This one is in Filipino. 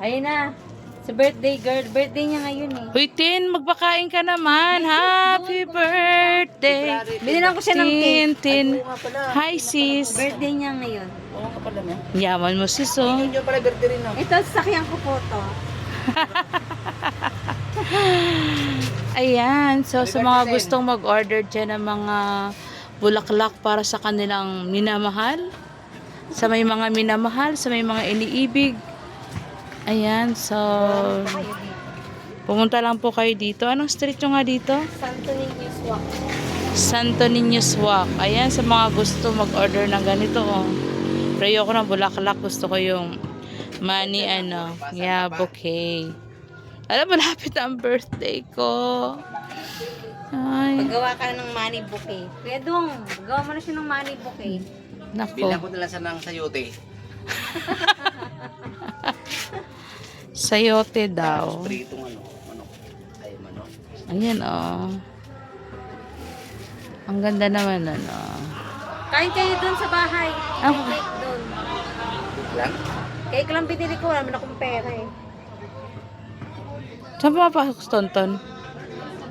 Ayun na. Sa birthday girl. Birthday niya ngayon eh. Uy, Tin, magbakain ka naman. Happy birthday. Binilang ko siya ng cake. Tin. Hi, sis. Birthday niya ngayon. Oo nga pala na. Yaman mo, sis, oh. Yun yung pala birthday rin no? Ito, sasakyan ko po to. Ayan. So, sa mga gustong mag-order dyan ng mga bulaklak para sa kanilang minamahal, sa may mga minamahal, sa may mga iniibig. Ayan. So, Kayo dito. pumunta lang po kayo dito. Anong street nyo nga dito? Santo Niño's Walk. Santo Niño's Walk. Ayan, sa mga gusto mag-order ng ganito, oh. Pero ayoko ng bulaklak. Gusto ko yung money, bouquet. Alam, malapit na ang birthday ko. Ay, Paggawa ka ng money bouquet. Kuya Dong, gawa mo na siya ng money bouquet. Bilang nako. ko nila sa ng sayote. Sayote daw. Pritong ano. Ay, mano. Ayan, oh. Ang ganda naman, ano. Kain kayo dun sa bahay. Ah. May cake dun. Lang? Cake lang binili ko. Wala naman akong pera eh. Saan pumapasok, Tonton?